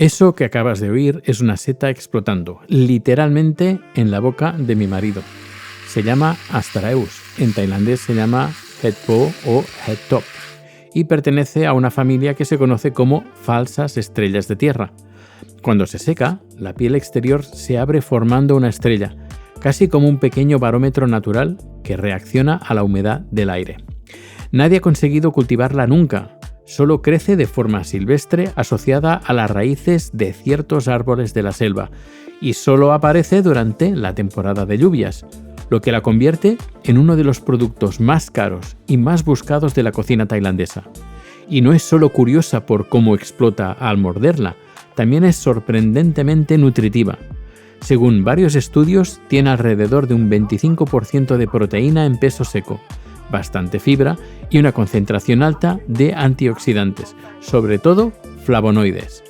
Eso que acabas de oír es una seta explotando, literalmente en la boca de mi marido. Se llama Asteraeus, en tailandés se llama Hetpo o Hettop, y pertenece a una familia que se conoce como falsas estrellas de tierra. Cuando se seca, la piel exterior se abre formando una estrella, casi como un pequeño barómetro natural que reacciona a la humedad del aire. Nadie ha conseguido cultivarla nunca, solo crece de forma silvestre asociada a las raíces de ciertos árboles de la selva y solo aparece durante la temporada de lluvias, lo que la convierte en uno de los productos más caros y más buscados de la cocina tailandesa. Y no es solo curiosa por cómo explota al morderla, también es sorprendentemente nutritiva. Según varios estudios, tiene alrededor de un 25% de proteína en peso seco, bastante fibra y una concentración alta de antioxidantes, sobre todo flavonoides.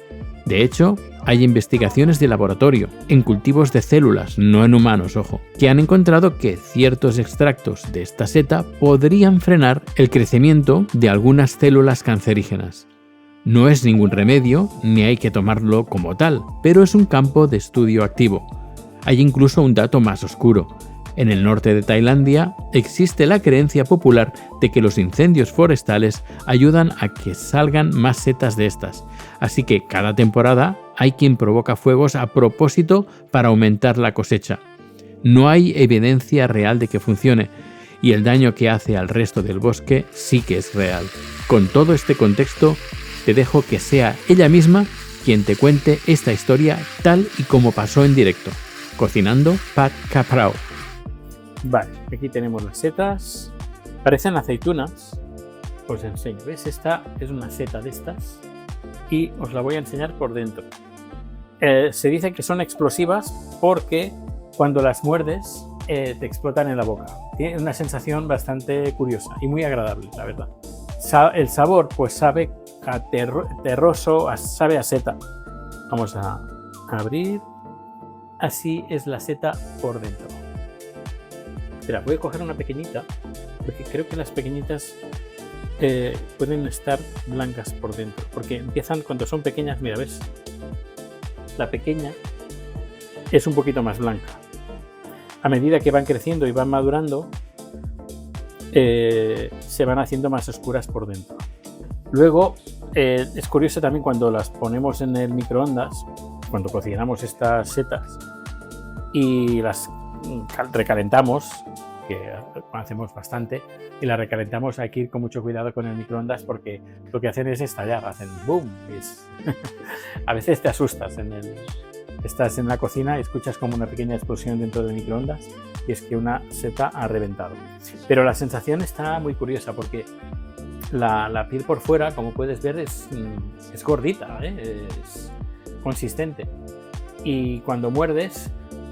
De hecho, hay investigaciones de laboratorio, en cultivos de células, no en humanos, ojo, que han encontrado que ciertos extractos de esta seta podrían frenar el crecimiento de algunas células cancerígenas. No es ningún remedio, ni hay que tomarlo como tal, pero es un campo de estudio activo. Hay incluso un dato más oscuro. En el norte de Tailandia existe la creencia popular de que los incendios forestales ayudan a que salgan más setas de estas, así que cada temporada hay quien provoca fuegos a propósito para aumentar la cosecha. No hay evidencia real de que funcione, y el daño que hace al resto del bosque sí que es real. Con todo este contexto, te dejo que sea ella misma quien te cuente esta historia tal y como pasó en directo, cocinando Pat Caprao. Vale, aquí tenemos las setas, parecen aceitunas, os enseño, ¿ves? Esta es una seta de estas y os la voy a enseñar por dentro. Se dice que son explosivas porque cuando las muerdes te explotan en la boca. Tiene una sensación bastante curiosa y muy agradable, la verdad. El sabor pues sabe a terroso, sabe a seta. Vamos a abrir. Así es la seta por dentro. Espera, voy a coger una pequeñita, porque creo que las pequeñitas pueden estar blancas por dentro, porque empiezan cuando son pequeñas, mira, ¿ves? La pequeña es un poquito más blanca. A medida que van creciendo y van madurando, se van haciendo más oscuras por dentro. Luego, es curioso también cuando las ponemos en el microondas, cuando cocinamos estas setas y las recalentamos, que hacemos bastante, y las recalentamos, hay que ir con mucho cuidado con el microondas porque lo que hacen es estallar, hacen boom. A veces te asustas, estás en la cocina y escuchas como una pequeña explosión dentro del microondas y es que una seta ha reventado. Pero la sensación está muy curiosa porque la piel por fuera, como puedes ver, es gordita, es consistente, y cuando muerdes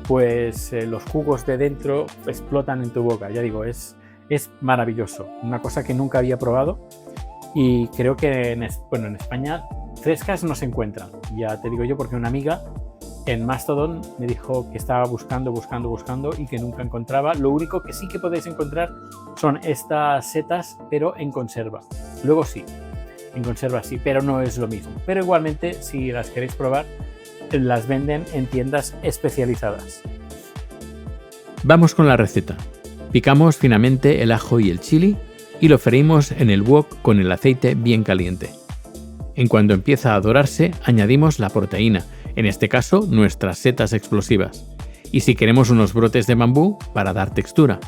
pues los jugos de dentro explotan en tu boca. Ya digo, es maravilloso, una cosa que nunca había probado y creo que en España frescas no se encuentran, ya te digo yo, porque una amiga en Mastodon me dijo que estaba buscando y que nunca encontraba. Lo único que sí que podéis encontrar son estas setas, pero en conserva. Luego sí, en conserva sí, pero no es lo mismo. Pero igualmente, si las queréis probar, las venden en tiendas especializadas. Vamos con la receta. Picamos finamente el ajo y el chili y lo freímos en el wok con el aceite bien caliente. En cuanto empieza a dorarse, añadimos la proteína, en este caso nuestras setas explosivas, y si queremos unos brotes de bambú para dar textura.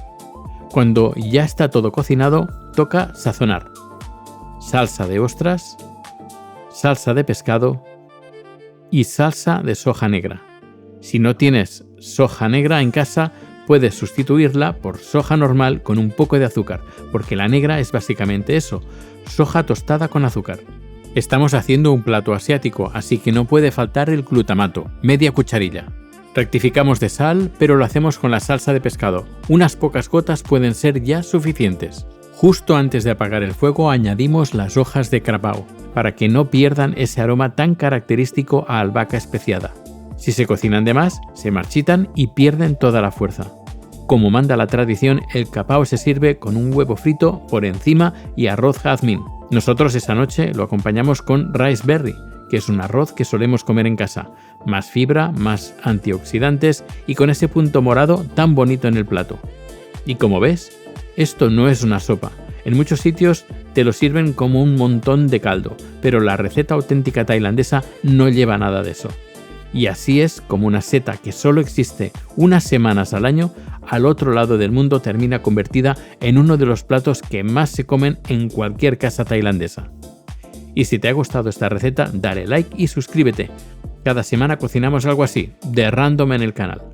Cuando ya está todo cocinado, toca sazonar. Salsa de ostras, salsa de pescado y salsa de soja negra. Si no tienes soja negra en casa, puedes sustituirla por soja normal con un poco de azúcar, porque la negra es básicamente eso, soja tostada con azúcar. Estamos haciendo un plato asiático, así que no puede faltar el glutamato, media cucharilla. Rectificamos de sal, pero lo hacemos con la salsa de pescado. Unas pocas gotas pueden ser ya suficientes. Justo antes de apagar el fuego añadimos las hojas de crapao, para que no pierdan ese aroma tan característico a albahaca especiada. Si se cocinan de más, se marchitan y pierden toda la fuerza. Como manda la tradición, el crapao se sirve con un huevo frito por encima y arroz jazmín. Nosotros esa noche lo acompañamos con rice berry, que es un arroz que solemos comer en casa. Más fibra, más antioxidantes y con ese punto morado tan bonito en el plato. Y como ves, esto no es una sopa. En muchos sitios te lo sirven como un montón de caldo, pero la receta auténtica tailandesa no lleva nada de eso. Y así es como una seta que solo existe unas semanas al año, al otro lado del mundo termina convertida en uno de los platos que más se comen en cualquier casa tailandesa. Y si te ha gustado esta receta, dale like y suscríbete. Cada semana cocinamos algo así, de random en el canal.